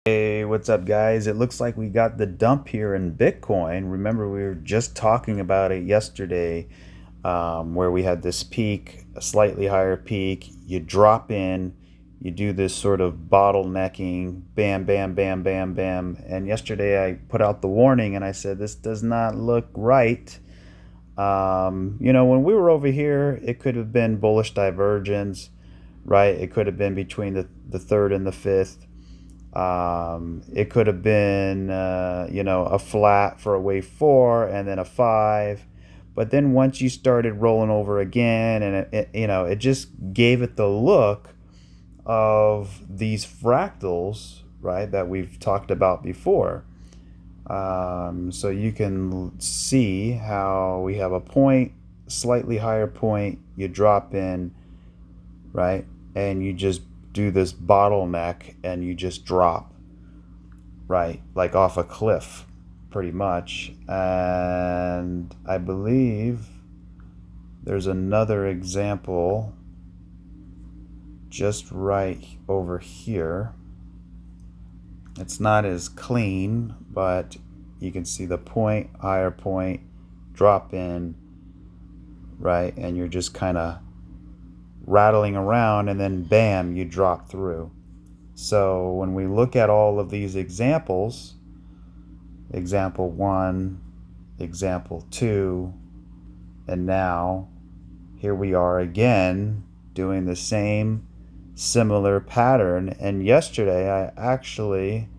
Hey, what's up, guys? It looks like we got the dump here in Bitcoin. Remember, we were just talking about it yesterday, where we had this peak, a slightly higher peak. You drop in, you do this sort of bottlenecking, bam, bam, bam, bam, bam. And yesterday I put out the warning and I said, this does not look right. When we were over here, it could have been bullish divergence, right? It could have been between the third and the fifth. It could have been, a flat for a wave four and then a five. But then once you started rolling over again, and it just gave it the look of these fractals, right, that we've talked about before. So you can see how we have a point, slightly higher point, you drop in, right, and you just do this bottleneck and you just drop, right, like off a cliff pretty much. And I believe there's another example just right over here. It's not as clean, but you can see the point, higher point, drop in, right, and you're just kind of rattling around, and then bam, you drop through. So when we look at all of these examples, example 1, example 2, and now here we are again doing the same similar pattern. And yesterday I actually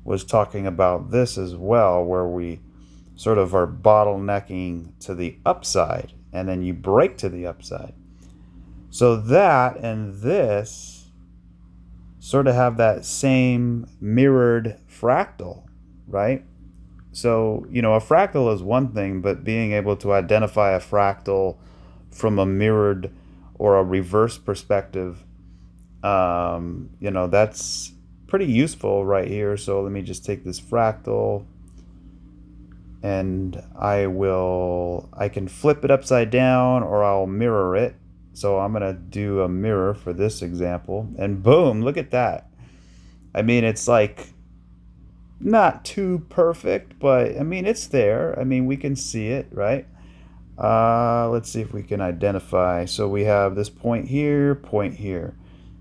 was talking about this as well, where we sort of are bottlenecking to the upside and then you break to the upside. So that and this sort of have that same mirrored fractal, right? So, a fractal is one thing, but being able to identify a fractal from a mirrored or a reverse perspective, that's pretty useful right here. So let me just take this fractal and I can flip it upside down or I'll mirror it. So I'm going to do a mirror for this example, and boom, look at that. I mean, it's like not too perfect, but I mean, it's there. I mean, we can see it, right? Let's see if we can identify. So we have this point here, point here.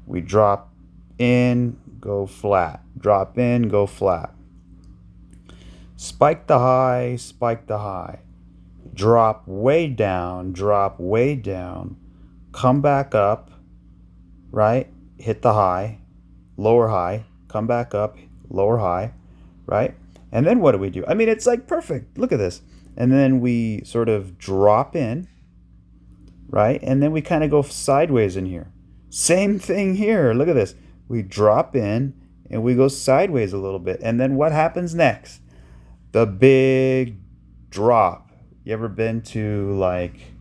We drop in, go flat. Drop in, go flat. Spike the high, spike the high. Drop way down, come back up, right? Hit the high, lower high, come back up, lower high, right? And then what do we do? I mean, it's like perfect. Look at this. And then we sort of drop in, right? And then we kind of go sideways in here. Same thing here. Look at this. We drop in and we go sideways a little bit. And then what happens next? The big drop. You ever been to like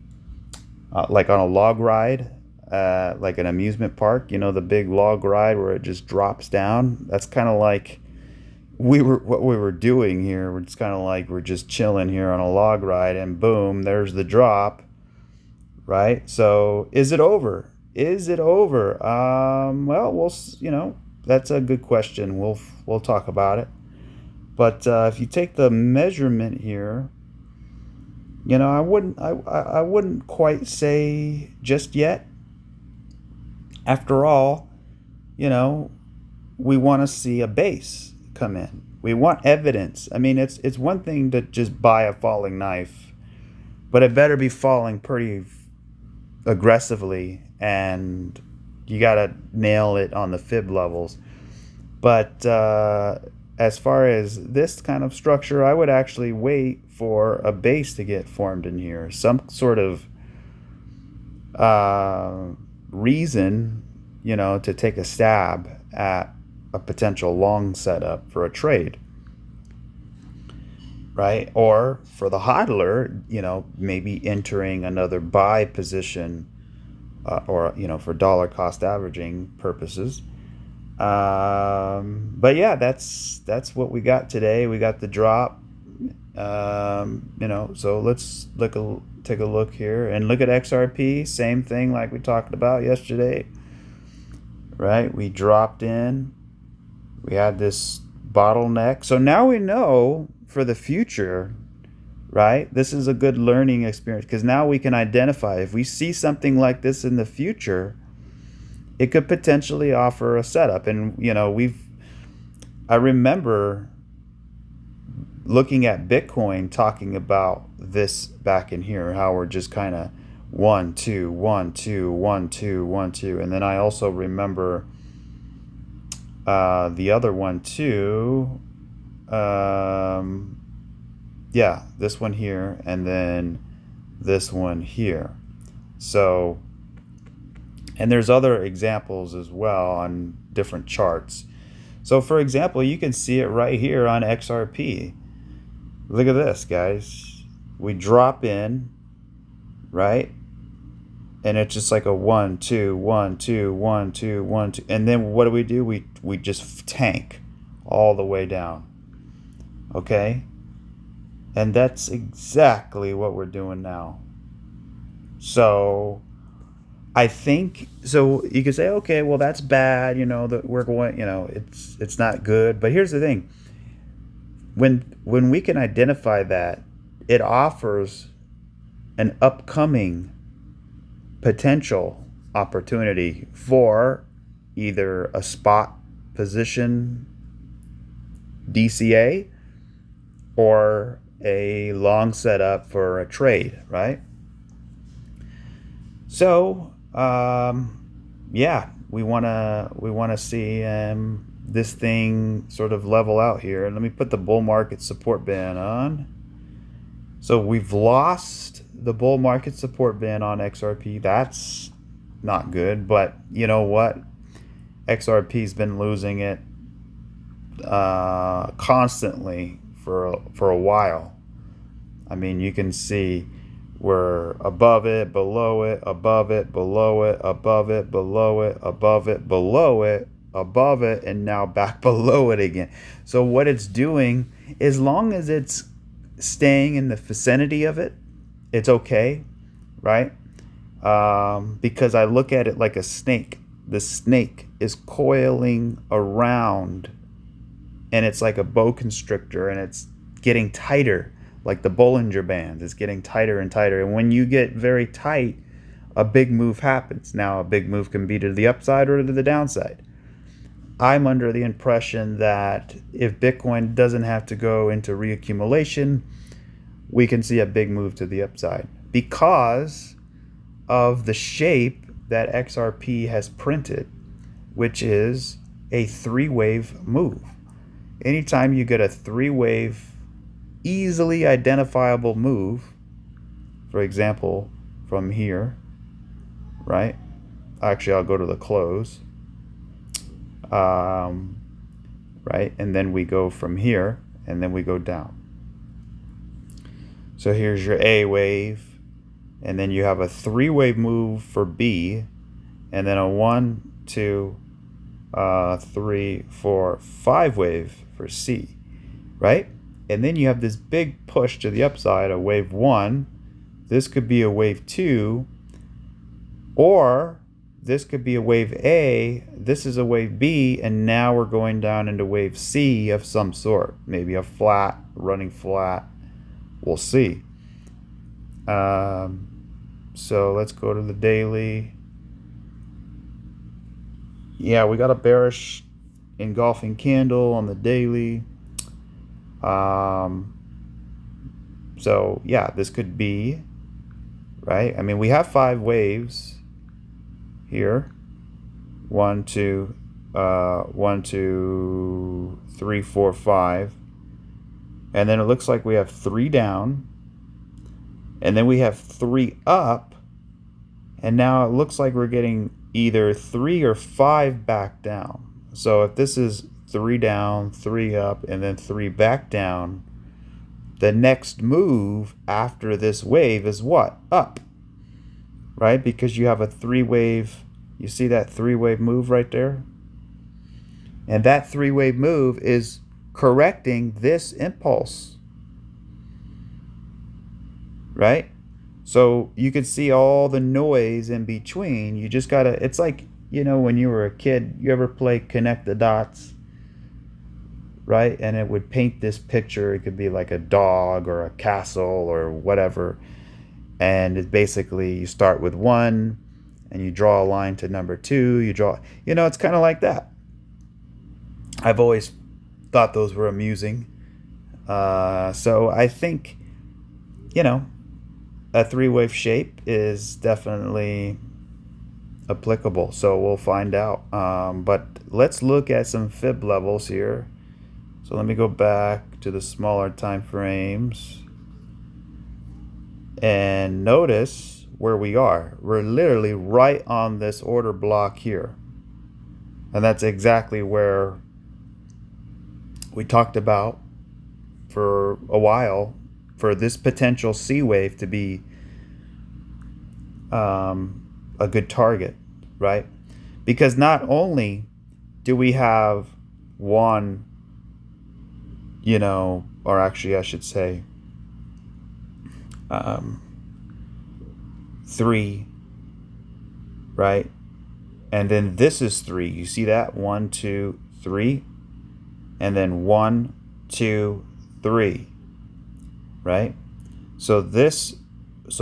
on a log ride, like an amusement park? The big log ride where it just drops down. That's kind of like what we were doing here. It's kind of like we're just chilling here on a log ride, and boom, there's the drop, right? So is it over? Is it over? Well, that's a good question. We'll talk about it. But if you take the measurement here, I wouldn't quite say just yet. After all, we want to see a base come in. We want evidence. I mean, it's one thing to just buy a falling knife, but it better be falling pretty aggressively, and you got to nail it on the fib levels. But as far as this kind of structure, I would actually wait for a base to get formed in here. Some sort of reason, to take a stab at a potential long setup for a trade, right? Or for the hodler, maybe entering another buy position, or, for dollar cost averaging purposes. But yeah, that's what we got today. We got the drop. So let's take a look here and look at XRP. Same thing like we talked about yesterday, right? We dropped in, we had this bottleneck. So now we know for the future, right? This is a good learning experience because now we can identify if we see something like this in the future, it could potentially offer a setup. And I remember looking at Bitcoin talking about this back in here, how we're just kind of 1 2 1 2 1 2 1 2, and then I also remember the other one too. Yeah, this one here, and then this one here. So, and there's other examples as well on different charts. So, for example, you can see it right here on XRP. Look at this, guys. We drop in, right? And it's just like a 1 2 1 2 1 2 1 2, and then what do? We just tank all the way down. Okay? And that's exactly what we're doing now. So I think so you could say, okay, well that's bad, that we're going, it's not good. But here's the thing. When we can identify that, it offers an upcoming potential opportunity for either a spot position DCA or a long setup for a trade, right? So, yeah, we wanna see this thing sort of level out here. And let me put the bull market support band on. So we've lost the bull market support band on XRP. That's not good, but you know what? XRP's been losing it constantly for a while. I mean, you can see we're above it, below it, above it, below it, above it, below it, above it, below it, above it, and now back below it again. So what it's doing, as long as it's staying in the vicinity of it, it's okay, right? Because I look at it like a snake. The snake is coiling around, and it's like a boa constrictor, and it's getting tighter, like the Bollinger Bands. It's getting tighter and tighter. And when you get very tight, a big move happens. Now, a big move can be to the upside or to the downside. I'm under the impression that if Bitcoin doesn't have to go into reaccumulation, we can see a big move to the upside because of the shape that XRP has printed, which is a three-wave move. Anytime you get a three-wave, easily identifiable move, for example, from here, right? Actually, I'll go to the close. Right? And then we go from here, and then we go down. So here's your A wave, and then you have a three-wave move for B, and then a 1, 2, 3, 4, 5 wave for C, right? And then you have this big push to the upside, a wave 1. This could be a wave 2, or this could be a wave A, this is a wave B, and now we're going down into wave C of some sort. Maybe a flat, running flat. We'll see. So let's go to the daily. Yeah, we got a bearish engulfing candle on the daily. So yeah, this could be, right? I mean, we have 5 waves here. 1, 2, 1, 2, 3, 4, 5. And then it looks like we have 3 down. And then we have 3 up. And now it looks like we're getting either 3 or 5 back down. So if this is 3 down, 3 up, and then 3 back down, the next move after this wave is what? Up. Right? Because you have a 3-wave, you see that 3-wave move right there? And that 3-wave move is correcting this impulse. Right? So you could see all the noise in between. You just gotta, it's like, when you were a kid, you ever play connect the dots? right? And it would paint this picture. It could be like a dog or a castle or whatever. And it's basically you start with one and you draw a line to number two. It's kind of like that. I've always thought those were amusing. So I think, you know, a three-wave shape is definitely applicable. So we'll find out. But let's look at some fib levels here. So let me go back to the smaller time frames and notice where we are. We're literally right on this order block here. And that's exactly where we talked about for a while for this potential C wave to be a good target, right? Because not only do we have one, or actually I should say three, right? And then this is three. You see that? 1, 2, 3. And then 1, 2, 3. Right? So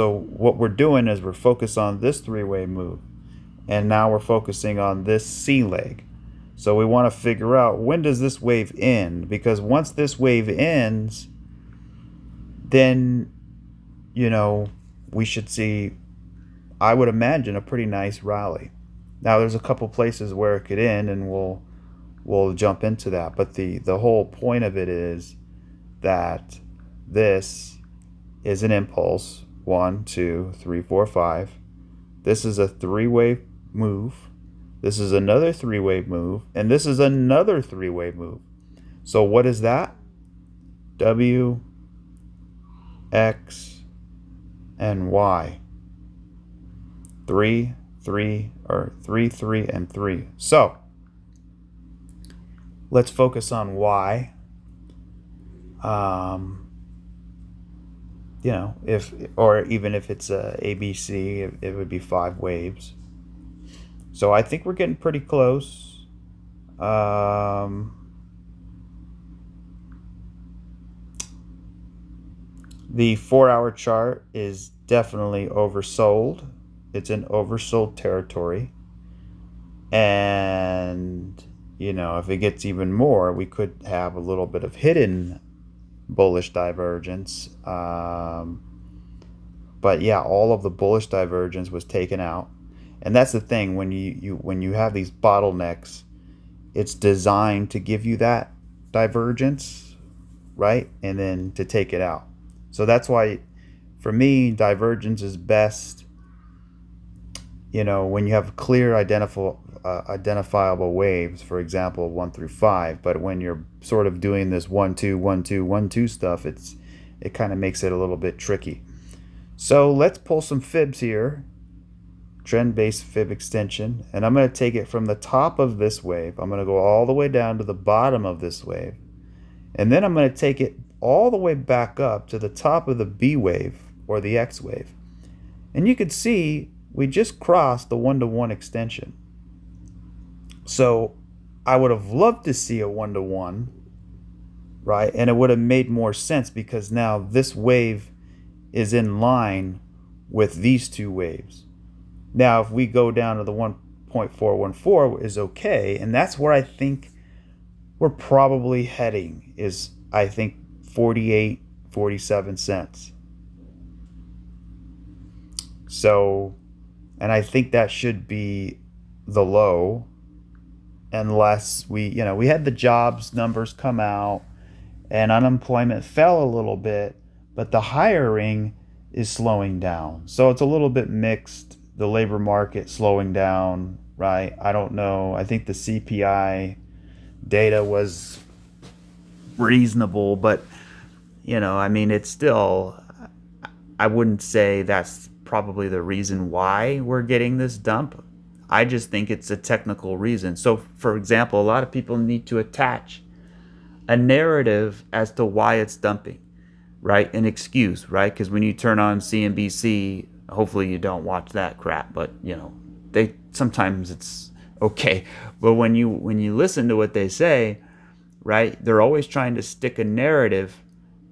what we're doing is we're focused on this three-way move. And now we're focusing on this C leg. So we want to figure out, when does this wave end? Because once this wave ends, then, we should see, I would imagine, a pretty nice rally. Now, there's a couple places where it could end, and we'll jump into that. But the whole point of it is that this is an impulse. 1, 2, 3, 4, 5. This is a three-wave move. This is another three-wave move. And this is another three-wave move. So what is that? W, X, and Y. 3, 3, and 3. So let's focus on Y. Even if it's a ABC, it would be 5 waves. So I think we're getting pretty close. The 4-hour chart is definitely oversold. It's in oversold territory. And, if it gets even more, we could have a little bit of hidden bullish divergence. But yeah, all of the bullish divergence was taken out. And that's the thing, when you have these bottlenecks, it's designed to give you that divergence, right? And then to take it out. So that's why, for me, divergence is best, when you have clear identifiable waves, for example, 1 through 5. But when you're sort of doing this 1, 2, 1, 2, 1, 2 stuff, it kind of makes it a little bit tricky. So let's pull some fibs here. Trend-based fib extension. And I'm going to take it from the top of this wave. I'm going to go all the way down to the bottom of this wave. And then I'm going to take it all the way back up to the top of the B wave, or the X wave. And you can see we just crossed the 1-to-1 extension. So I would have loved to see a 1-to-1, right? And it would have made more sense, because now this wave is in line with these two waves. Now, if we go down to the 1.414 is okay. And that's where I think we're probably heading, is I think 48, 47 cents. So, and I think that should be the low, unless we had the jobs numbers come out and unemployment fell a little bit, but the hiring is slowing down. So it's a little bit mixed. The labor market slowing down, right? I don't know. I think the CPI data was reasonable, but it's still, I wouldn't say that's probably the reason why we're getting this dump. I just think it's a technical reason. So, for example, a lot of people need to attach a narrative as to why it's dumping, right? An excuse, right? Because when you turn on CNBC, hopefully you don't watch that crap, but sometimes it's okay. But when you listen to what they say, right? They're always trying to stick a narrative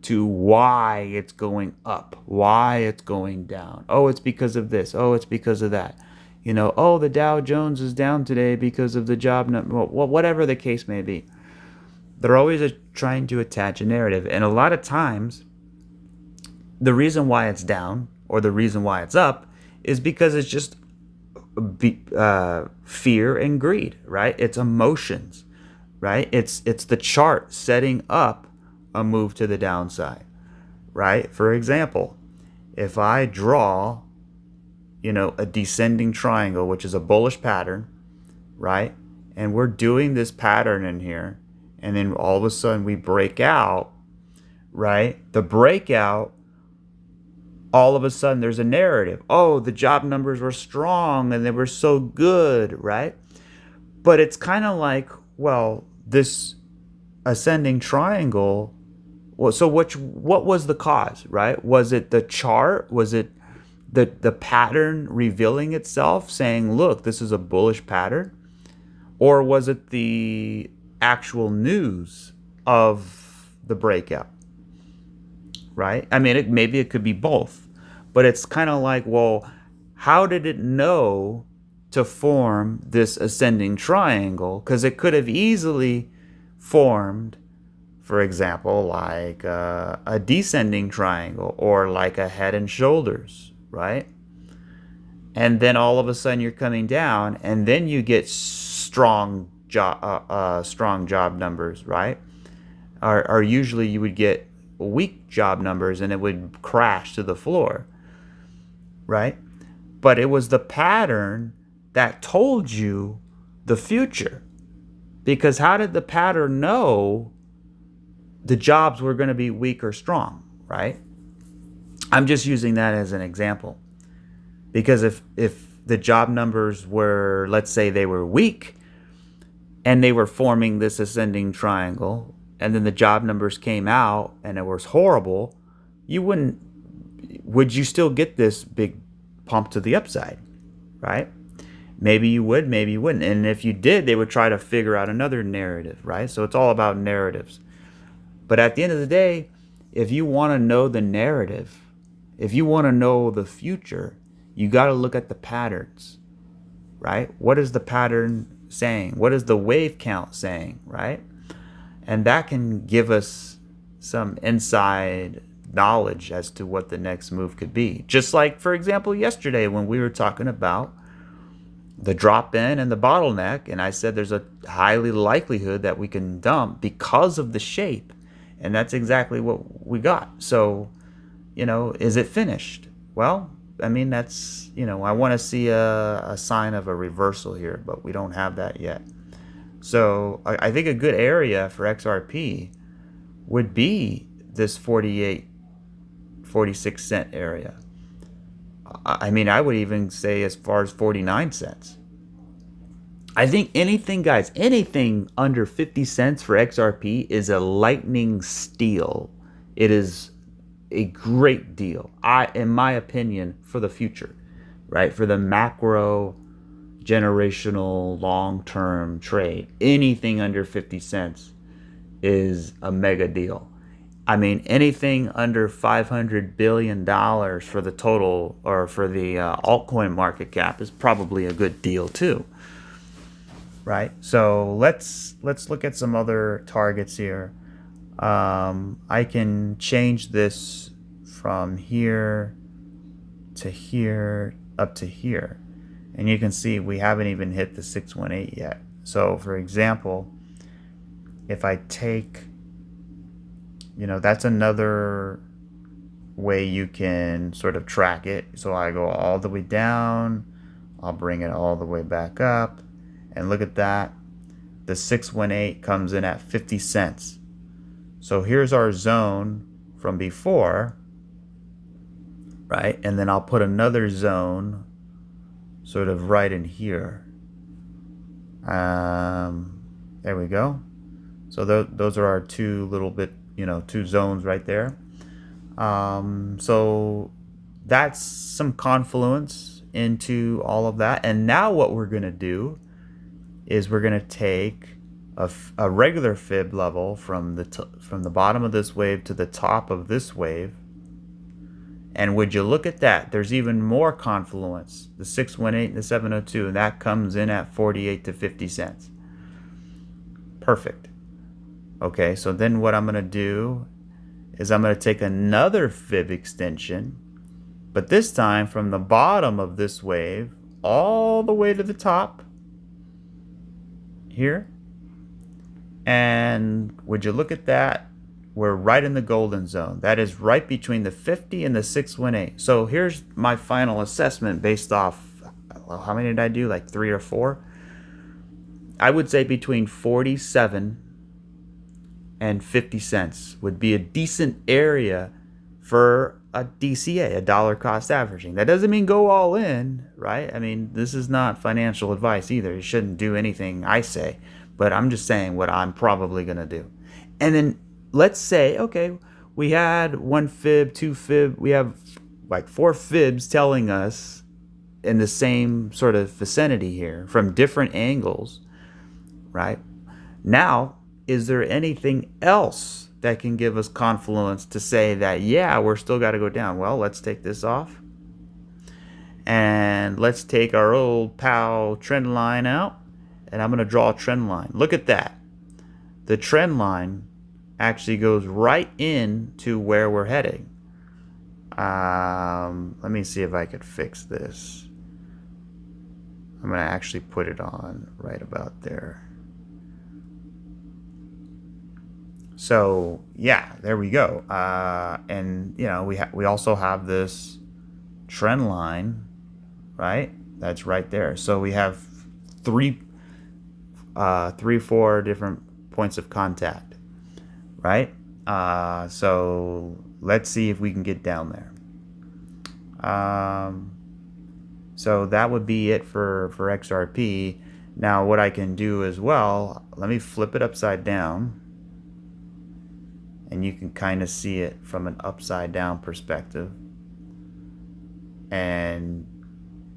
to why it's going up, why it's going down. Oh, it's because of this. Oh, it's because of that. Oh, the Dow Jones is down today because of the job number. Well, whatever the case may be. They're always trying to attach a narrative. And a lot of times, the reason why it's down or the reason why it's up is because it's just fear and greed, right? It's emotions, right? It's the chart setting up a move to the downside, right? For example, if I draw, a descending triangle, which is a bullish pattern, right? And we're doing this pattern in here, and then all of a sudden we break out, right? The breakout, all of a sudden there's a narrative. Oh, the job numbers were strong and they were so good, right? But it's kind of like, well, this ascending triangle. Well, so what was the cause, right? Was it the chart? Was it the pattern revealing itself, saying, look, this is a bullish pattern? Or was it the actual news of the breakout, right? I mean, maybe it could be both. But it's kind of like, well, how did it know to form this ascending triangle? Because it could have easily formed, for example, like a descending triangle or like a head and shoulders, right? And then all of a sudden you're coming down, and then you get strong job numbers, right? Or usually you would get weak job numbers, and it would crash to the floor, right? But it was the pattern that told you the future. Because how did the pattern know the jobs were going to be weak or strong, right? I'm just using that as an example. Because if the job numbers were, let's say they were weak, and they were forming this ascending triangle, and then the job numbers came out and it was horrible, would you still get this big pump to the upside, right? Maybe you would, maybe you wouldn't. And if you did, they would try to figure out another narrative, right? So it's all about narratives. But at the end of the day, if you want to know the narrative, if you want to know the future, you got to look at the patterns, right? What is the pattern saying? What is the wave count saying, right? And that can give us some inside knowledge as to what the next move could be. Just like, for example, yesterday when we were talking about the drop in and the bottleneck, and I said there's a highly likelihood that we can dump because of the shape. And that's exactly what we got. So, is it finished? Well, I mean, that's, I want to see a sign of a reversal here, but we don't have that yet. So I think a good area for XRP would be this 46 cent area. I mean, I would even say as far as 49 cents. I think anything under 50 cents for XRP is a lightning steal. It is a great deal, in my opinion, for the future, right? For the macro, generational, long-term trade. Anything under 50 cents is a mega deal. I mean, anything under $500 billion for the total, or for the altcoin market cap, is probably a good deal too, right? So let's look at some other targets here. I can change this from here to here up to here, and you can see we haven't even hit the 618 yet. So for example, if I take, that's another way you can sort of track it. So I go all the way down, I'll bring it all the way back up, and look at that. The 618 comes in at 50 cents. So here's our zone from before, right? And then I'll put another zone sort of right in here. There we go. So those are our two zones right there. So that's some confluence into all of that. And now what we're going to do is we're going to take a regular fib level from the bottom of this wave to the top of this wave. And would you look at that? There's even more confluence. The 618 and the 702, and that comes in at 48 to 50 cents. Perfect. Okay, so then what I'm going to do is I'm going to take another fib extension, but this time from the bottom of this wave all the way to the top here. And would you look at that? We're right in the golden zone. That is right between the 50 and the 618. So here's my final assessment based off, how many did I do? Like 3 or 4? I would say between 47 and 50 cents would be a decent area for a DCA, a dollar cost averaging. That doesn't mean go all in, right? I mean, this is not financial advice either. You shouldn't do anything I say, but I'm just saying what I'm probably going to do. And then let's say, okay, we had 1 fib, 2 fib, we have like 4 fibs telling us in the same sort of vicinity here from different angles, right? Now, is there anything else that can give us confluence to say that, yeah, we're still got to go down? Well, let's take this off. And let's take our old pal trend line out. And I'm going to draw a trend line. Look at that. The trend line actually goes right into where we're heading. Let me see if I could fix this. I'm going to actually put it on right about there. So yeah, there we go. And you know, we also have this trend line, right? That's right there. So we have 4 different points of contact, right? So let's see if we can get down there. So that would be it for XRP. Now what I can do as well, let me flip it upside down. And you can kind of see it from an upside down perspective. And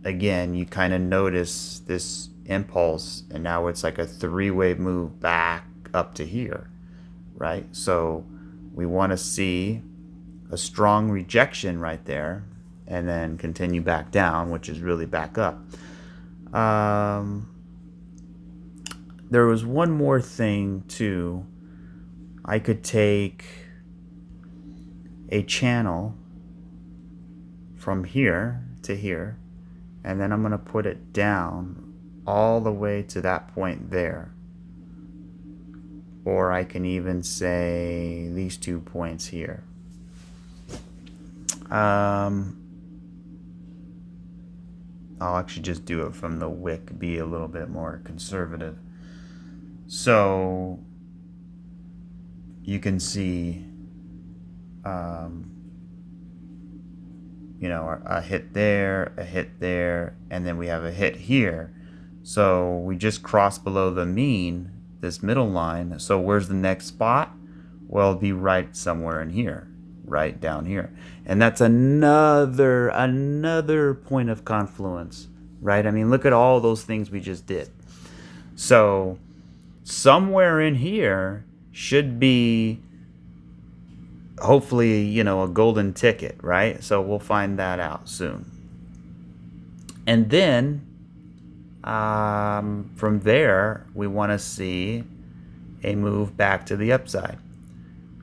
again, you kind of notice this impulse, and now it's like a 3-wave move back up to here, right? So we want to see a strong rejection right there and then continue back down, which is really back up. There was one more thing too. I could take a channel from here to here, and then I'm going to put it down all the way to that point there. Or I can even say these 2 points here. I'll actually just do it from the wick, be a little bit more conservative. So you can see, you know, a hit there, and then we have a hit here. So we just crossed below the mean, this middle line. So where's the next spot? Well, it'll be right somewhere in here, right down here. And that's another point of confluence, right? I mean, look at all those things we just did. So somewhere in here should be, hopefully, you know, a golden ticket, right? So we'll find that out soon. And then from there, we want to see a move back to the upside.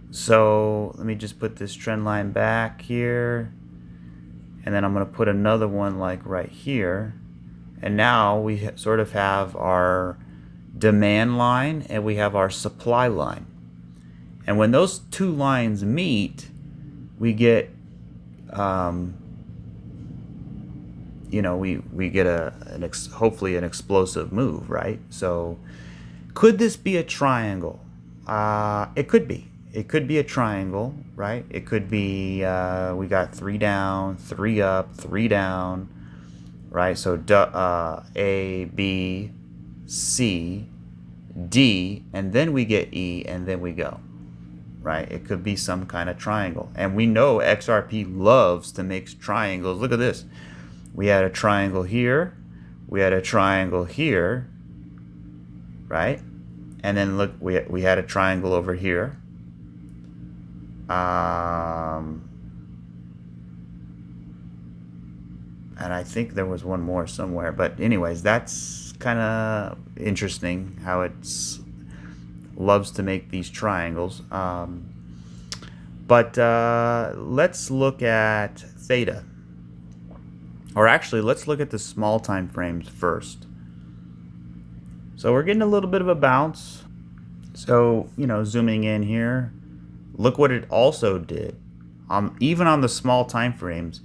So let me just put this trend line back here, and then I'm going to put another one like right here. And now we sort of have our demand line and we have our supply line. And when those 2 lines meet, we get, you know, we get hopefully an explosive move, right? So could this be a triangle? It could be. It could be a triangle, right? It could be, we got 3 down, 3 up, 3 down, right? So A, B, C, D, and then we get E, and then we go, right? It could be some kind of triangle. And we know XRP loves to make triangles. Look at this. We had a triangle here. We had a triangle here, right? And then look, we had a triangle over here. And I think there was one more somewhere. But anyways, that's kind of interesting how it's loves to make these triangles. But let's look at theta. Or actually, let's look at the small time frames first. So we're getting a little bit of a bounce. So, zooming in here, look what it also did. Even on the small time frames,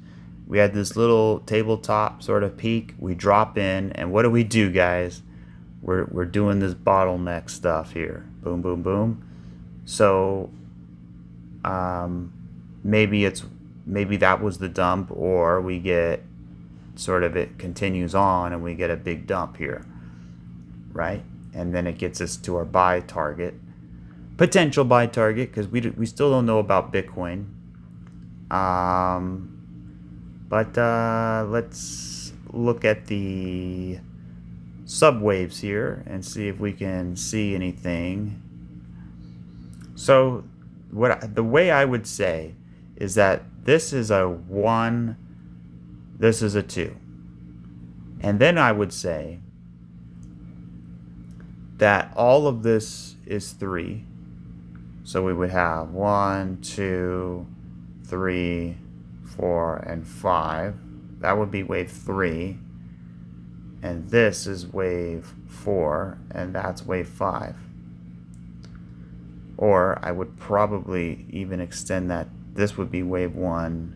we had this little tabletop sort of peak. We drop in, and what do we do, guys? We're doing this bottleneck stuff here. Boom, boom, boom. So maybe that was the dump, or we get sort of it continues on and we get a big dump here, right? And then it gets us to our buy target, potential buy target, because we still don't know about Bitcoin. But let's look at the subwaves here and see if we can see anything. So the way I would say is that this is a 1, this is a 2. And then I would say that all of this is 3. So we would have 1, 2, 3, 4, and 5. That would be wave 3. And this is wave 4, and that's wave 5. Or I would probably even extend that. This would be wave 1.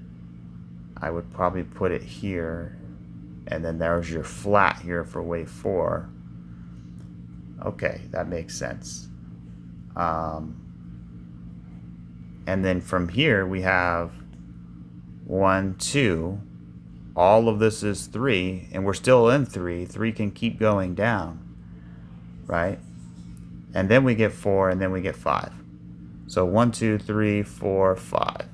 I would probably put it here, and then there's your flat here for wave 4. Okay, that makes sense. And then from here we have 1, 2. All of this is 3, and we're still in 3. 3 can keep going down, right? And then we get 4, and then we get 5. So 1, 2, 3, 4, 5.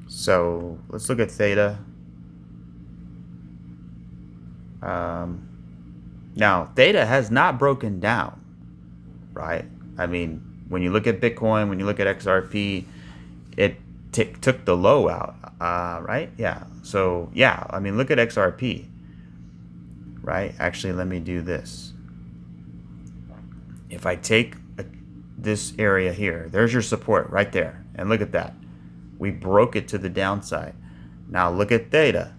So let's look at theta. Now, theta has not broken down, right? I mean, when you look at Bitcoin, when you look at XRP, it took the low out, right? Yeah. So, yeah, I mean, look at XRP, right? Actually, let me do this. If I take this area here, there's your support right there. And look at that. We broke it to the downside. Now, look at theta.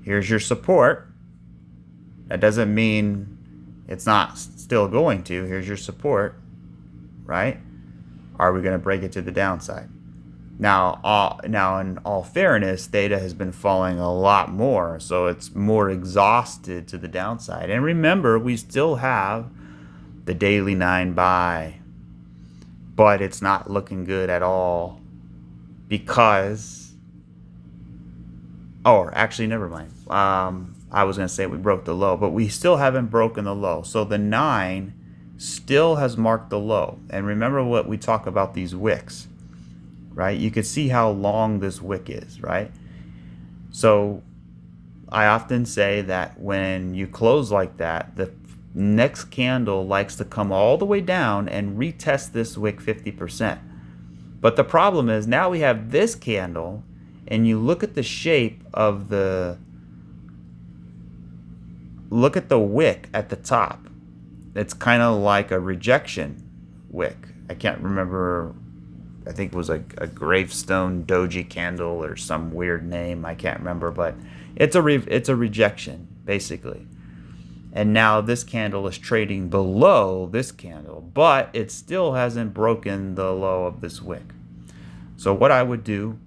Here's your support. That doesn't mean it's not still going to. Here's your support, right? Are we going to break it to the downside? Now, in all fairness, theta has been falling a lot more, so it's more exhausted to the downside. And remember, we still have the daily 9 buy, but it's not looking good at all because, or actually, never mind. I was going to say we broke the low, but we still haven't broken the low. So the 9 still has marked the low. And remember what we talk about these wicks, right? You can see how long this wick is, right? So I often say that when you close like that, the next candle likes to come all the way down and retest this wick 50%. But the problem is now we have this candle, and you look at the shape of the wick at the top. It's kind of like a rejection wick. I can't remember. I think it was a gravestone doji candle or some weird name. I can't remember, but it's a rejection basically. And now this candle is trading below this candle, but it still hasn't broken the low of this wick. So what I would do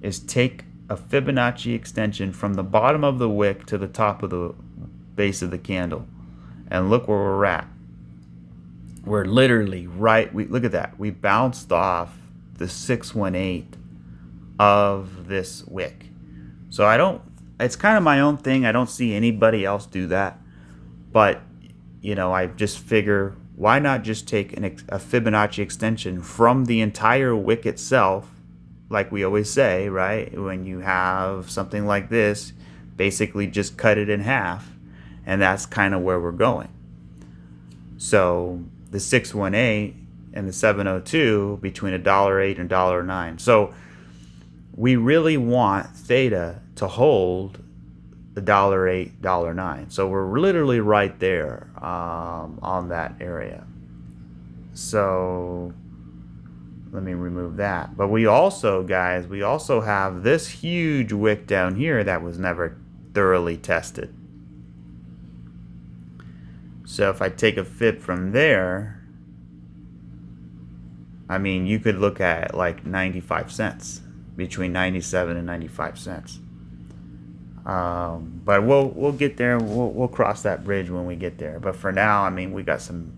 is take a Fibonacci extension from the bottom of the wick to the top of the base of the candle, and look where we're at. We're literally right. Look at that. We bounced off the 618 of this wick. So it's kind of my own thing. I don't see anybody else do that. But, I just figure, why not just take a Fibonacci extension from the entire wick itself, like we always say, right? When you have something like this, basically just cut it in half And that's kind of where we're going. So the 618 and the 702 between $1.08 and $1.09. So we really want Theta to hold the $1.08, $1.09. So we're literally right there on that area. So let me remove that. But we also, guys, we also have this huge wick down here that was never thoroughly tested. So if I take a fib from there, I mean, you could look at like 95 cents, between 97 and 95 cents. But we'll get there. We'll cross that bridge when we get there. But for now, I mean, we got some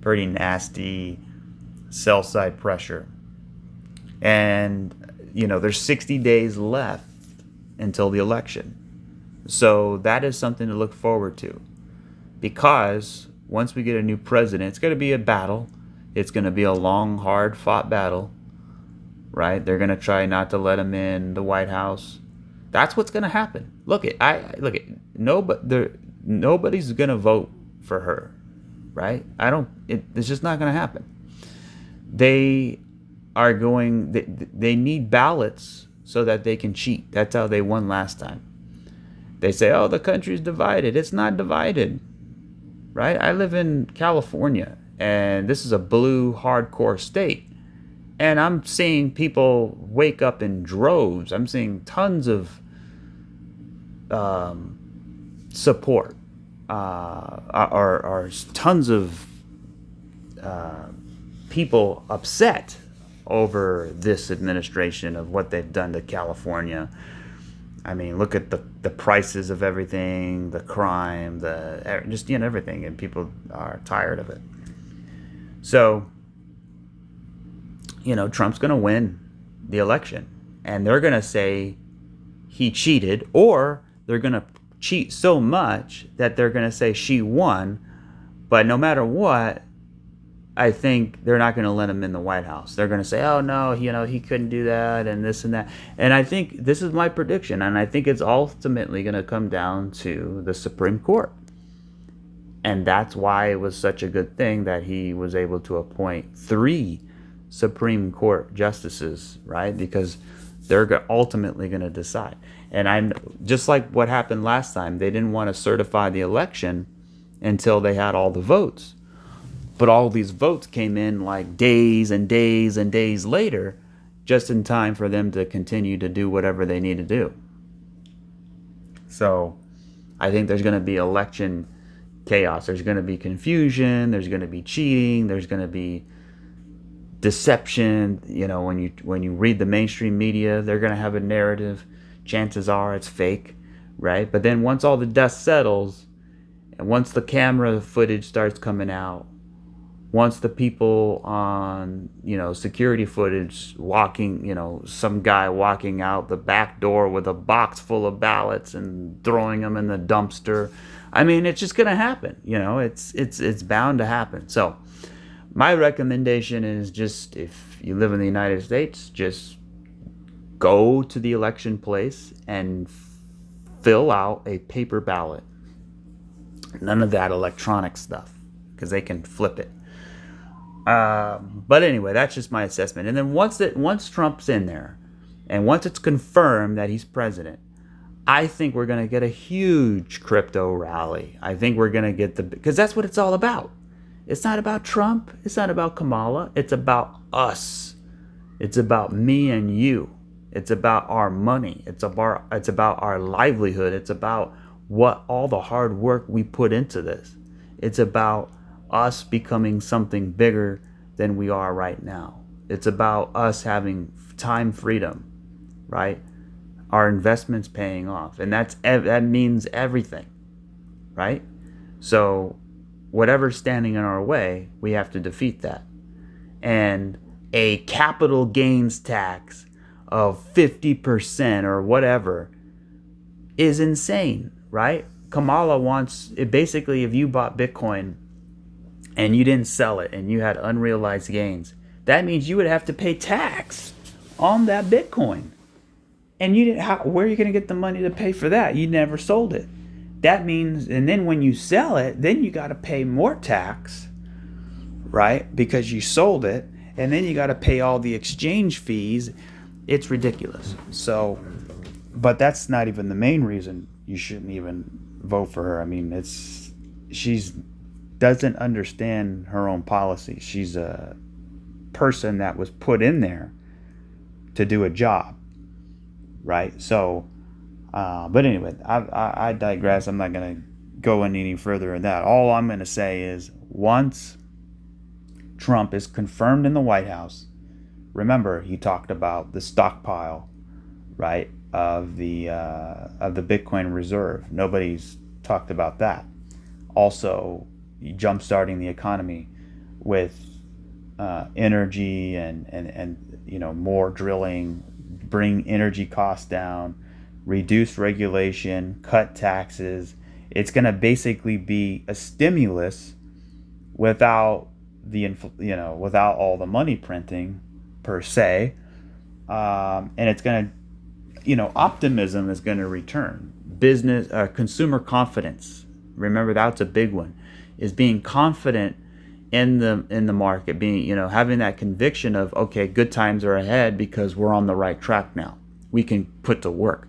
pretty nasty sell side pressure. And, you know, there's 60 days left until the election. So that is something to look forward to. Because once we get a new president, it's going to be a battle. It's going to be a long, hard fought battle, right? They're going to try not to let him in the White House. That's what's going to happen. Nobody's going to vote for her, right? It's just not going to happen. They need ballots so that they can cheat. That's how they won last time. They say, oh, the country's divided. It's not divided. Right? I live in California, and this is a blue hardcore state. And I'm seeing people wake up in droves. I'm seeing tons of support, or tons of people upset over this administration of what they've done to California. I mean, look at the prices of everything, the crime, everything, and people are tired of it. So, Trump's going to win the election, and they're going to say he cheated, or they're going to cheat so much that they're going to say she won. But no matter what, I think they're not going to let him in the White House. They're going to say, oh, no, he couldn't do that and this and that. And I think this is my prediction, and I think it's ultimately going to come down to the Supreme Court. And that's why it was such a good thing that he was able to appoint 3 Supreme Court justices, right? Because they're ultimately going to decide. And I'm just like what happened last time. They didn't want to certify the election until they had all the votes. But all these votes came in like days and days and days later, just in time for them to continue to do whatever they need to do. So I think there's going to be election chaos. There's going to be confusion. There's going to be cheating. There's going to be deception. When you read the mainstream media, they're going to have a narrative. Chances are it's fake, right? But then once all the dust settles, and once the camera footage starts coming out, once the people on, security footage walking, some guy walking out the back door with a box full of ballots and throwing them in the dumpster. I mean, it's just going to happen. It's bound to happen. So my recommendation is just, if you live in the United States, just go to the election place and fill out a paper ballot. None of that electronic stuff, because they can flip it. But anyway, that's just my assessment. And then once Trump's in there, and once it's confirmed that he's president, I think we're going to get a huge crypto rally. I think we're going to get because that's what it's all about. It's not about Trump. It's not about Kamala. It's about us. It's about me and you. It's about our money. It's about our livelihood. It's about what all the hard work we put into this. It's about us becoming something bigger than we are right now. It's about us having time freedom, right? Our investments paying off, and that means everything, right? So whatever's standing in our way, we have to defeat that. And a capital gains tax of 50% or whatever is insane, right? Kamala wants it. Basically, if you bought Bitcoin and you didn't sell it and you had unrealized gains, that means you would have to pay tax on that Bitcoin. And where are you going to get the money to pay for that? You never sold it. That means, and then when you sell it, then you got to pay more tax, right? Because you sold it, and then you got to pay all the exchange fees. It's ridiculous. So, but that's not even the main reason you shouldn't even vote for her. I mean, she's doesn't understand her own policy. She's a person that was put in there to do a job, right? So, but anyway, I digress. I'm not going to go any further in that. All I'm going to say is once Trump is confirmed in the White House, remember he talked about the stockpile, right, of the Bitcoin reserve. Nobody's talked about that. Also, jump-starting the economy with energy and more drilling, bring energy costs down, reduce regulation, cut taxes. It's going to basically be a stimulus without without all the money printing per se, and it's going to, optimism is going to return. Business, consumer confidence. Remember, that's a big one. Is being confident in the market, being having that conviction of, okay, good times are ahead because we're on the right track now. We can put to work,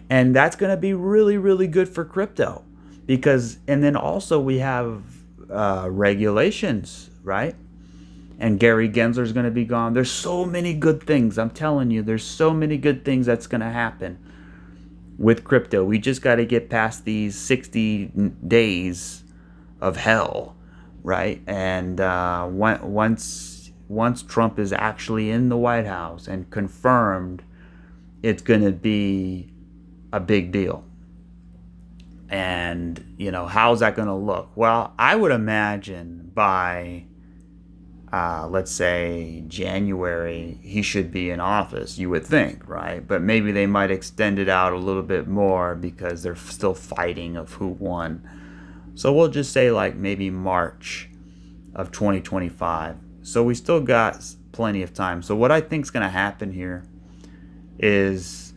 and that's going to be really, really good for crypto, because and then also we have regulations, right? And Gary Gensler's going to be gone. There's so many good things. I'm telling you, there's so many good things that's going to happen with crypto. We just got to get past these 60 days of hell, right? And once Trump is actually in the White House and confirmed, it's going to be a big deal. And, how's that going to look? Well, I would imagine by, let's say, January, he should be in office, you would think, right? But maybe they might extend it out a little bit more because they're still fighting of who won. So we'll just say like maybe March of 2025. So we still got plenty of time. So what I think is going to happen here is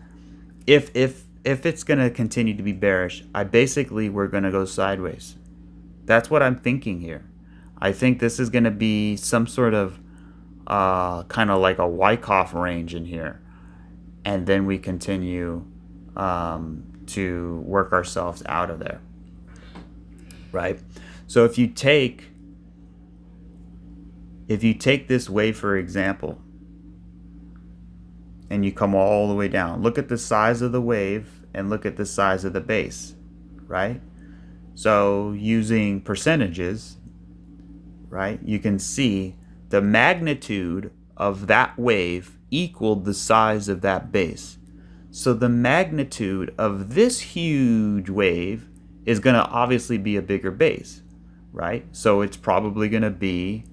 if it's going to continue to be bearish, we're going to go sideways. That's what I'm thinking here. I think this is going to be some sort of kind of like a Wyckoff range in here. And then we continue to work ourselves out of there. Right? So if you take this wave, for example, and you come all the way down, look at the size of the wave and look at the size of the base, right? So using percentages, right, you can see the magnitude of that wave equaled the size of that base. So the magnitude of this huge wave is going to obviously be a bigger base, right? So it's probably going to be,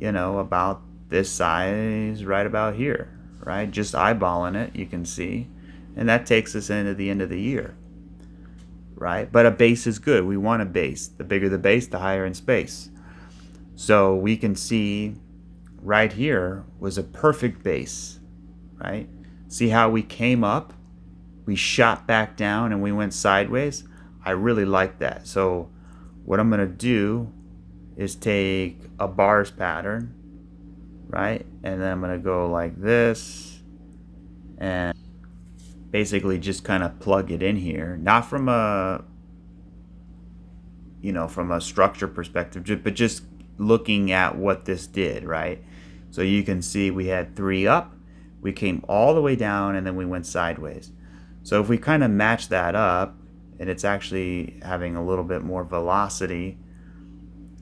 about this size right about here, right? Just eyeballing it, you can see. And that takes us into the end of the year, right? But a base is good. We want a base. The bigger the base, the higher in space. So we can see right here was a perfect base, right? See how we came up, we shot back down, and we went sideways? I really like that. So what I'm going to do is take a bars pattern, right? And then I'm going to go like this and basically just kind of plug it in here. Not from a, from a structure perspective, but just looking at what this did, right? So you can see we had 3 up, we came all the way down, and then we went sideways. So if we kind of match that up, and it's actually having a little bit more velocity,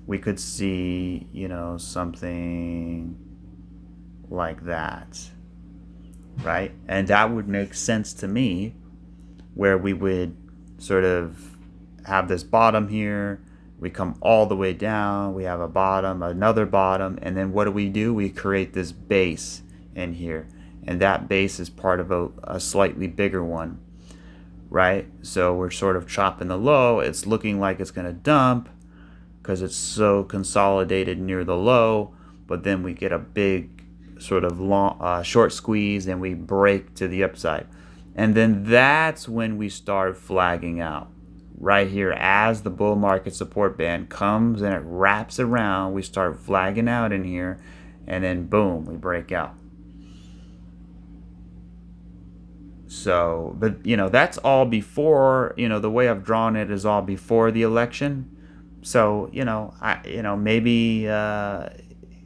we could see, something like that, right? And that would make sense to me, where we would sort of have this bottom here, we come all the way down, we have a bottom, another bottom, and then what do? We create this base in here, and that base is part of a slightly bigger one, right? So we're sort of chopping the low. It's looking like it's going to dump because it's so consolidated near the low, but then we get a big sort of long, short squeeze, and we break to the upside. And then that's when we start flagging out, right here as the bull market support band comes and it wraps around. We start flagging out in here, and then boom, we break out. So, but that's all before, the way I've drawn it is all before the election. So, maybe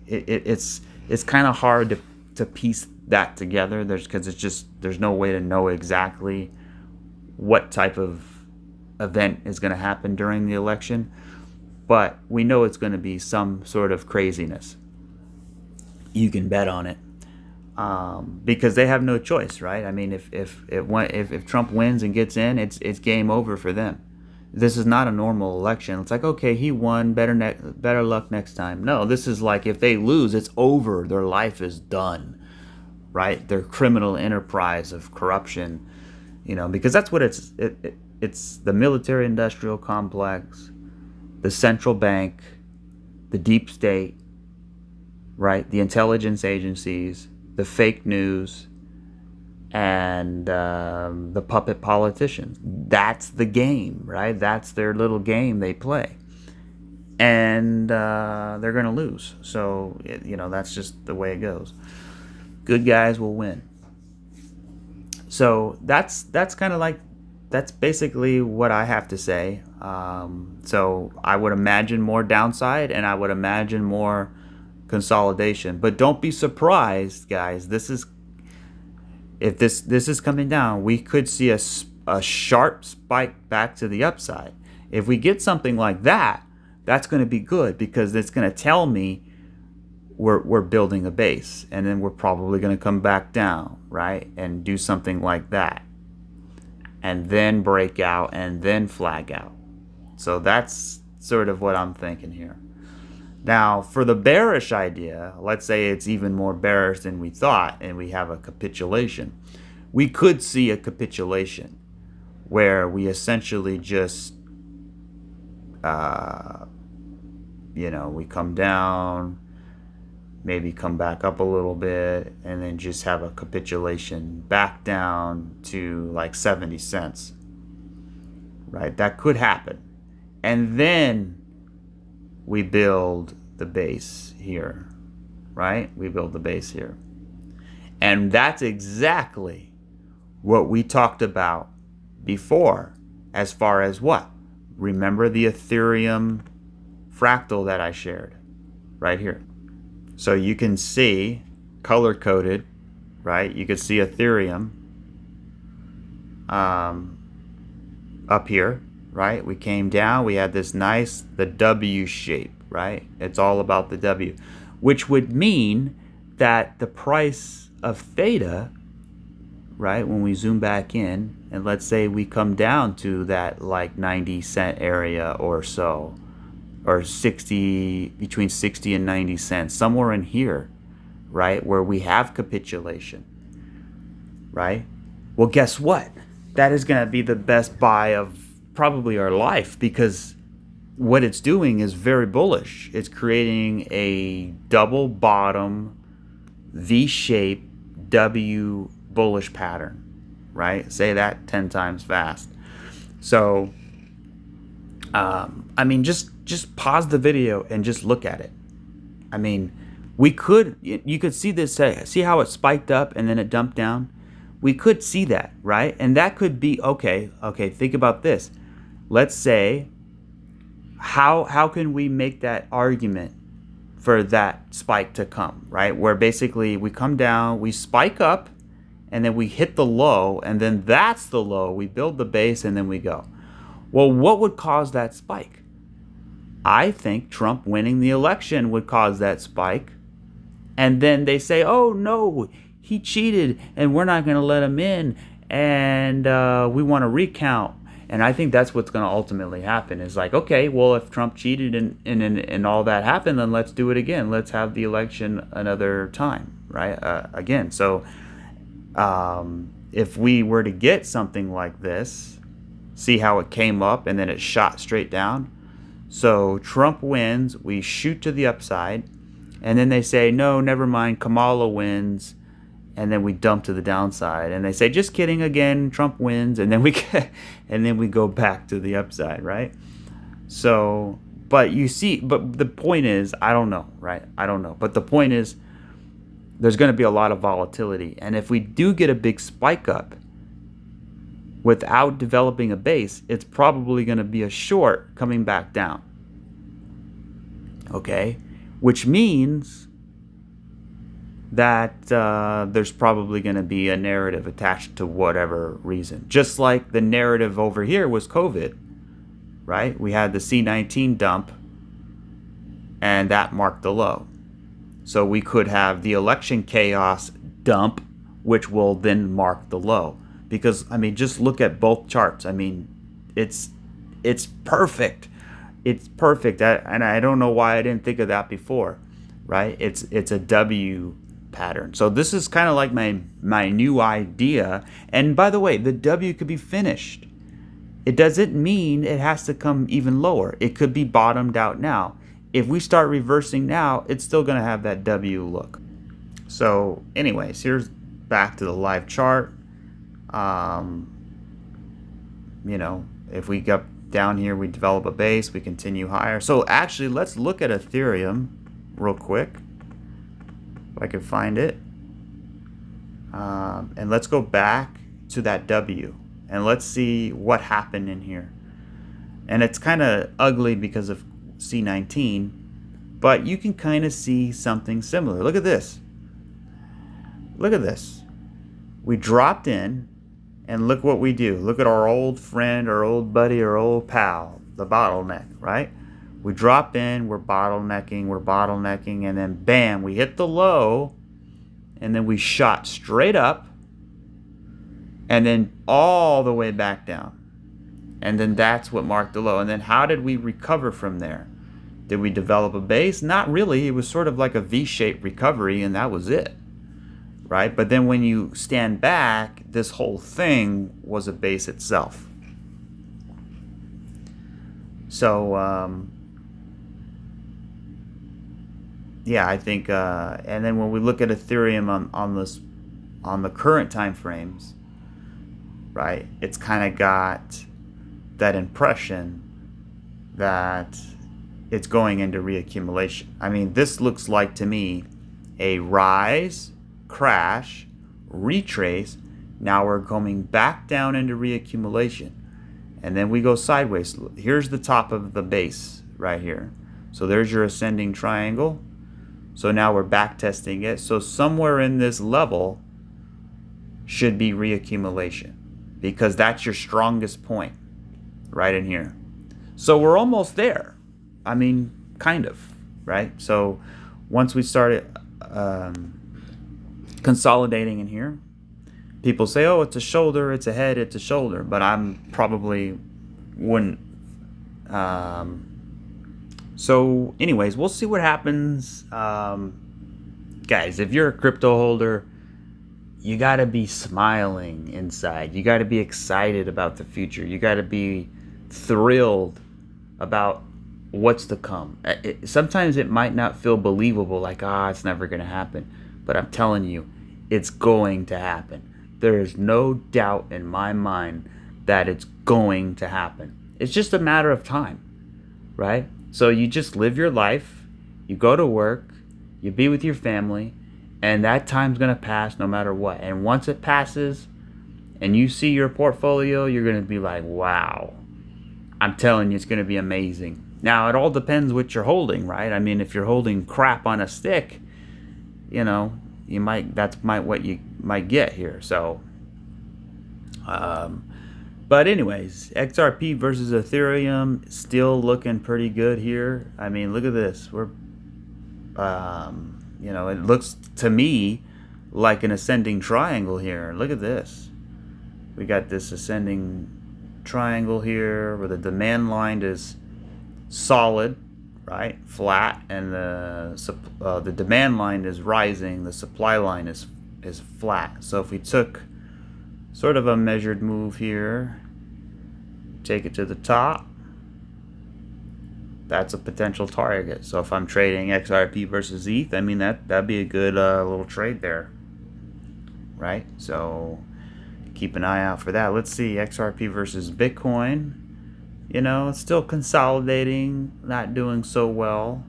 it's kind of hard to piece that together. Because there's no way to know exactly what type of event is going to happen during the election, but we know it's going to be some sort of craziness. You can bet on it. Because they have no choice, right? I mean, if Trump wins and gets in, it's game over for them. This is not a normal election. It's like, okay, he won, better luck next time. No, this is like, if they lose, it's over. Their life is done, right? Their criminal enterprise of corruption, because that's what it's the military-industrial complex, the central bank, the deep state, right? The intelligence agencies, the fake news, and the puppet politicians. That's the game, right? That's their little game they play. And they're going to lose. So, that's just the way it goes. Good guys will win. So that's kind of like, that's basically what I have to say. So I would imagine more downside, and I would imagine more consolidation. But don't be surprised, guys. If this is coming down, we could see a sharp spike back to the upside. If we get something like that, that's going to be good, because it's going to tell me we're building a base, and then we're probably going to come back down, right, and do something like that, and then break out, and then flag out. So that's sort of what I'm thinking here. Now, for the bearish idea, let's say it's even more bearish than we thought, and we have a capitulation. We could see a capitulation where we essentially just, we come down, maybe come back up a little bit, and then just have a capitulation back down to like 70 cents. Right? That could happen. And then we build the base here, right? We build the base here. And that's exactly what we talked about before, as far as what? Remember the Ethereum fractal that I shared right here. So you can see color-coded, right? You can see Ethereum up here, right? We came down, we had this nice, the W shape, right? It's all about the W, which would mean that the price of Theta, right, when we zoom back in, and let's say we come down to that like 90-cent area or so, or 60, between 60 and 90 cents, somewhere in here, right, where we have capitulation, right? Well, guess what? That is going to be the best buy of probably our life, because what it's doing is very bullish. It's creating a double bottom V-shape W bullish pattern, right? Say that 10 times fast. So, I mean, just pause the video and just look at it. I mean, you could see this, see how it spiked up and then it dumped down? We could see that, right? And that could be, okay, think about this. Let's say, how can we make that argument for that spike to come, right? Where basically we come down, we spike up, and then we hit the low, and then that's the low. We build the base, and then we go. Well, what would cause that spike? I think Trump winning the election would cause that spike. And then they say, oh, no, he cheated, and we're not going to let him in, and we want to recount. And I think that's what's going to ultimately happen, is like, okay, well, if Trump cheated and all that happened, then let's do it again. Let's have the election another time, right? Again. So if we were to get something like this, see how it came up and then it shot straight down. So Trump wins, we shoot to the upside, and then they say, no, never mind, Kamala wins, and then we dump to the downside, and they say, just kidding, again, Trump wins, and then we go back to the upside, right? So, but you see, but the point is, I don't know, right? I don't know. But the point is, there's going to be a lot of volatility. And if we do get a big spike up without developing a base, it's probably going to be a short coming back down. Okay? Which means that there's probably going to be a narrative attached to whatever reason. Just like the narrative over here was COVID, right? We had the C19 dump, and that marked the low. So we could have the election chaos dump, which will then mark the low. Because, I mean, just look at both charts. I mean, it's perfect. It's perfect. And I don't know why I didn't think of that before, right? It's a W pattern. So this is kind of like my new idea. And by the way, the W could be finished. It doesn't mean it has to come even lower. It could be bottomed out now. If we start reversing now, it's still going to have that W look. So anyways, here's back to the live chart. If we get down here, we develop a base, we continue higher. So actually, let's look at Ethereum real quick, if I can find it. And let's go back to that W, and let's see what happened in here. And it's kind of ugly because of C19, but you can kind of see something similar. Look at this. Look at this. We dropped in, and look what we do. Look at our old friend, our old buddy, our old pal, the bottleneck, right? We drop in, we're bottlenecking, and then bam, we hit the low, and then we shot straight up, and then all the way back down. And then that's what marked the low. And then how did we recover from there? Did we develop a base? Not really. It was sort of like a V-shaped recovery, and that was it, right? But then when you stand back, this whole thing was a base itself. So, yeah, I think, and then when we look at Ethereum on the current time frames, right, it's kind of got that impression that it's going into reaccumulation. I mean, this looks like to me a rise, crash, retrace. Now we're coming back down into reaccumulation, and then we go sideways. Here's the top of the base right here. So there's your ascending triangle. So now we're back testing it. So somewhere in this level should be reaccumulation, because that's your strongest point right in here. So we're almost there. I mean, kind of, right? So once we started consolidating in here, people say, oh, it's a shoulder, it's a head, it's a shoulder, but I'm probably wouldn't. So anyways, we'll see what happens. Guys, if you're a crypto holder, you got to be smiling inside. You got to be excited about the future. You got to be thrilled about what's to come. Sometimes it might not feel believable, like, it's never going to happen. But I'm telling you, it's going to happen. There is no doubt in my mind that it's going to happen. It's just a matter of time, right? So you just live your life, you go to work, you be with your family, and that time's going to pass no matter what. And once it passes and you see your portfolio, you're going to be like, wow, I'm telling you, it's going to be amazing. Now, it all depends what you're holding, right? I mean, if you're holding crap on a stick, that's what you might get here. So, but anyways, XRP versus Ethereum still looking pretty good here. I mean, look at this. We're, it looks to me like an ascending triangle here. Look at this. We got this ascending triangle here where the demand line is solid, right, flat, and the demand line is rising, the supply line is flat. So if we took sort of a measured move here, take it to the top, that's a potential target. So if I'm trading XRP versus ETH, I mean, that'd be a good little trade there. right? So keep an eye out for that. Let's see, XRP versus Bitcoin. You know, it's still consolidating, not doing so well.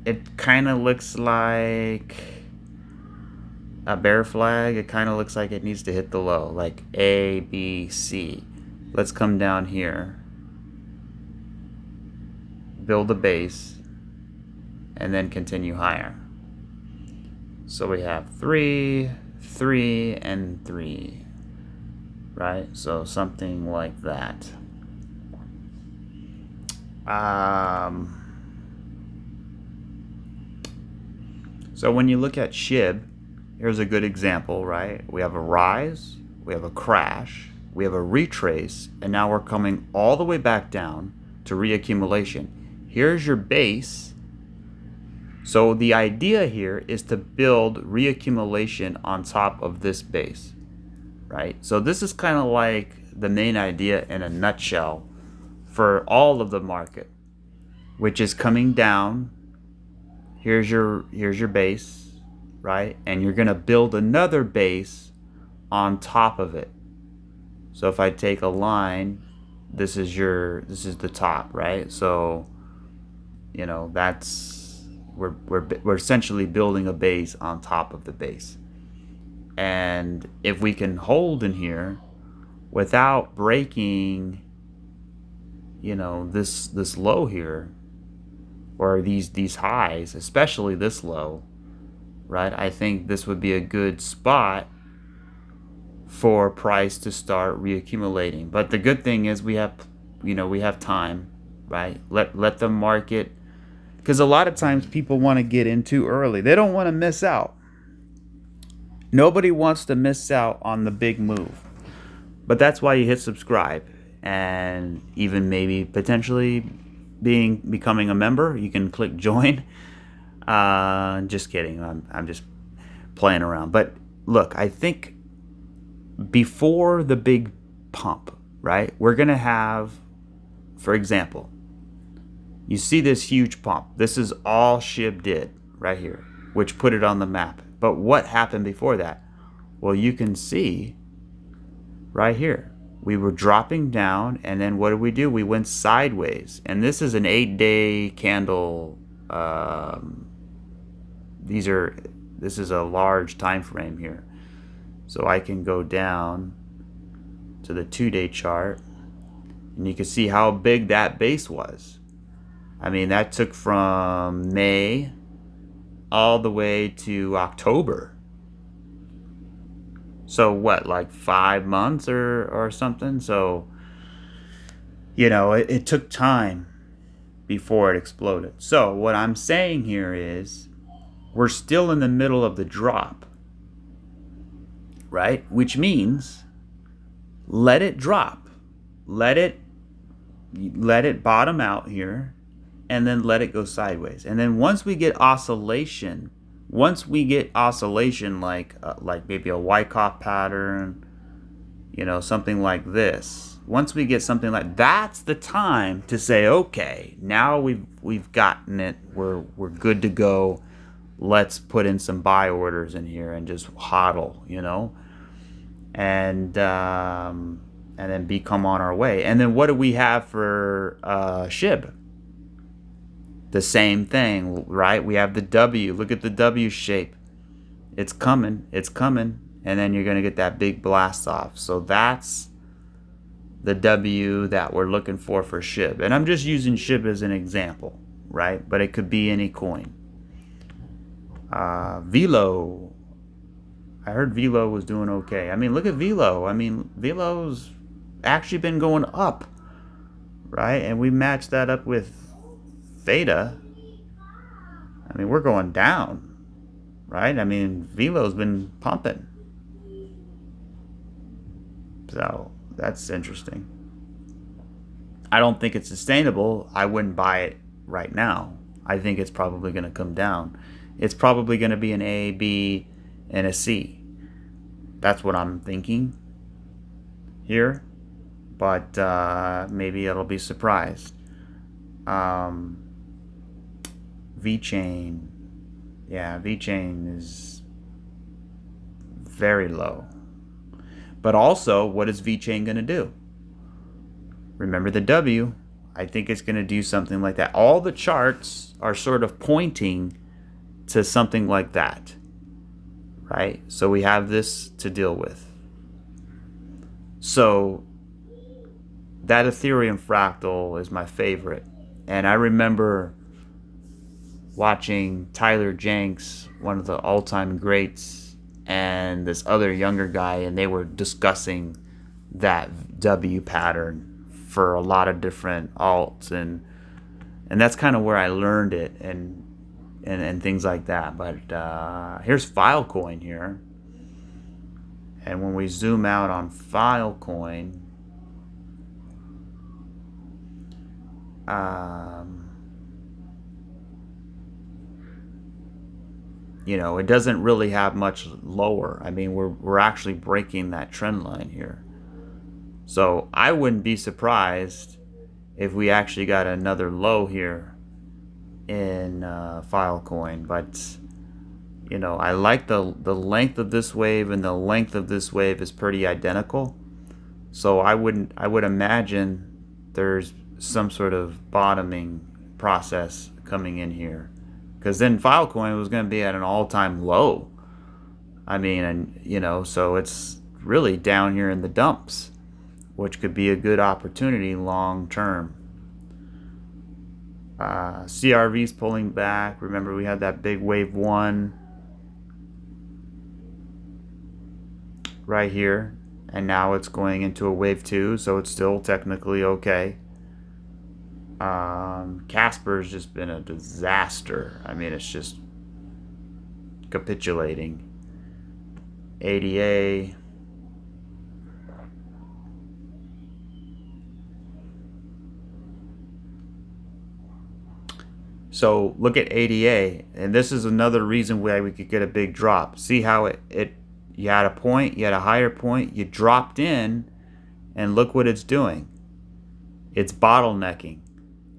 It kind of looks like a bear flag. It kind of looks like it needs to hit the low, like A, B, C. Let's come down here, build a base, and then continue higher. So we have 3, 3, and 3, right? So something like that. So when you look at SHIB, here's a good example, right? We have a rise, we have a crash, we have a retrace, and now we're coming all the way back down to reaccumulation. Here's your base. So the idea here is to build reaccumulation on top of this base, right? So this is kind of like the main idea in a nutshell for all of the market, which is coming down. Here's your base, right? And you're gonna build another base on top of it. So if I take a line, this is the top, right? So, you know, we're essentially building a base on top of the base. And if we can hold in here without breaking, you know, this low here, or these highs, especially this low, right? I think this would be a good spot for price to start reaccumulating. But the good thing is we have time, right? Let the market, because a lot of times people want to get in too early. They don't want to miss out. Nobody wants to miss out on the big move. But that's why you hit subscribe, and even maybe potentially becoming a member. You can click join. Just kidding. I'm just playing around. But look, I think before the big pump, right, we're gonna have, for example, you see this huge pump. This is all SHIB did right here, which put it on the map. But what happened before that? Well, you can see right here. We were dropping down, and then what did we do? We went sideways. And this is an 8-day candle. This is a large time frame here. So I can go down to the 2-day chart, and you can see how big that base was. I mean, that took from May all the way to October. So what, like 5 months or something? So, you know, it took time before it exploded. So what I'm saying here is we're still in the middle of the drop, right? Which means let it drop. Let it bottom out here, and then let it go sideways. And then once we get oscillation like maybe a Wyckoff pattern, you know, something like this. Once we get something like that's the time to say, okay, now we've gotten it. We're good to go. Let's put in some buy orders in here and just hodl, you know, and then become on our way. And then what do we have for SHIB? The same thing, right? We have the W. Look at the W shape. It's coming. And then you're going to get that big blast off. So that's the W that we're looking for SHIB. And I'm just using SHIB as an example, right? But it could be any coin. Velo. I heard Velo was doing okay. I mean, look at Velo. I mean, Velo's actually been going up, right? And we match that up with Theta. I mean, we're going down, right? I mean, Velo's been pumping. So that's interesting. I don't think it's sustainable. I wouldn't buy it right now. I think it's probably going to come down. It's probably going to be an A, B, and a C. That's what I'm thinking here. But maybe it'll be surprised. VeChain. Yeah, VeChain is very low. But also, what is VeChain going to do? Remember the W. I think it's going to do something like that. All the charts are sort of pointing to something like that, right? So we have this to deal with. So that Ethereum fractal is my favorite. And I remember watching Tyler Jenks, one of the all-time greats, and this other younger guy, and they were discussing that W pattern for a lot of different alts, and that's kind of where I learned it and things like that. But here's Filecoin here, and when we zoom out on Filecoin, you know, it doesn't really have much lower. I mean, we're actually breaking that trend line here. So I wouldn't be surprised if we actually got another low here in Filecoin. But, you know, I like the length of this wave, and the length of this wave is pretty identical. So I would imagine there's some sort of bottoming process coming in here, because then Filecoin was going to be at an all-time low. I mean, and you know, so it's really down here in the dumps, which could be a good opportunity long term. CRV's pulling back. Remember, we had that big wave 1 right here, and now it's going into a wave 2, so it's still technically okay. Casper's just been a disaster. I mean, it's just capitulating. ADA. So look at ADA, and this is another reason why we could get a big drop. See how you had a point, you had a higher point, you dropped in, and look what it's doing. It's bottlenecking.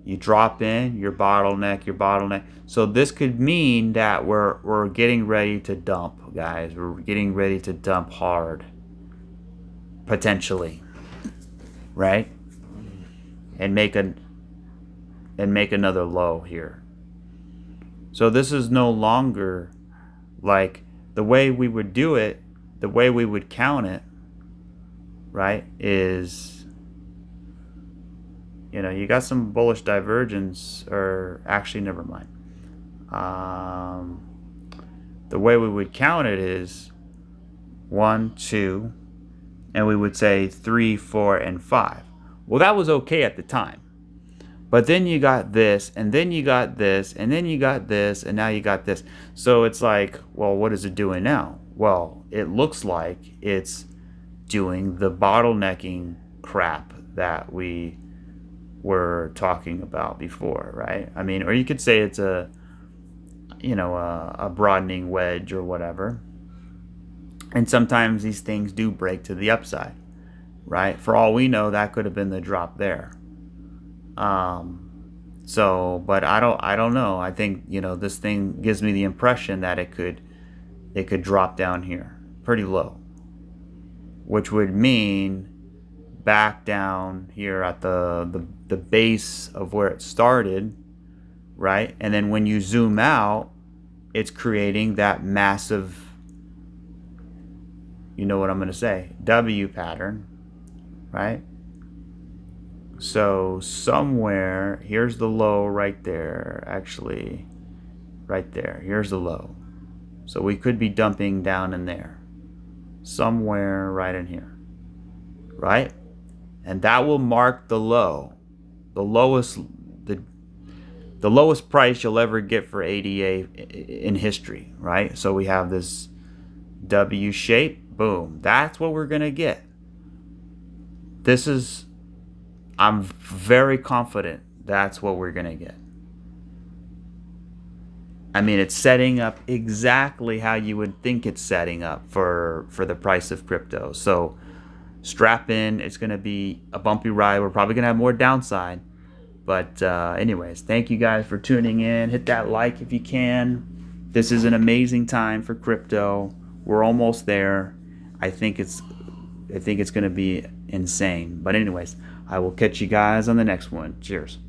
You drop in, your bottleneck. So this could mean that we're getting ready to dump, guys. We're getting ready to dump hard, potentially, right? And make another low here. So this is no longer like the way we would do it, the way we would count it, right, is, you know, you got some bullish divergence, or actually, never mind. The way we would count it is 1, 2, and we would say 3, 4, and 5. Well, that was okay at the time. But then you got this, and then you got this, and then you got this, and now you got this. So it's like, well, what is it doing now? Well, it looks like it's doing the bottlenecking crap that we were talking about before, right? I mean, or you could say it's a, you know, a broadening wedge or whatever. And sometimes these things do break to the upside, right? For all we know, that could have been the drop there. So, but I don't know. I think, you know, this thing gives me the impression that it could drop down here pretty low, which would mean back down here at the base of where it started, right? And then when you zoom out, it's creating that massive, you know what I'm going to say, W pattern, right? So somewhere, here's the low right there, actually, right there. Here's the low. So we could be dumping down in there, somewhere right in here, right? And that will mark the low, the lowest price you'll ever get for ADA in history, right? So we have this W shape, boom. That's what we're gonna get. This is, I'm very confident that's what we're gonna get. I mean, it's setting up exactly how you would think it's setting up for the price of crypto. So strap in. It's going to be a bumpy ride. We're probably going to have more downside. But anyways, thank you guys for tuning in. Hit that like if you can. This is an amazing time for crypto. We're almost there. I think it's going to be insane. But anyways, I will catch you guys on the next one. Cheers.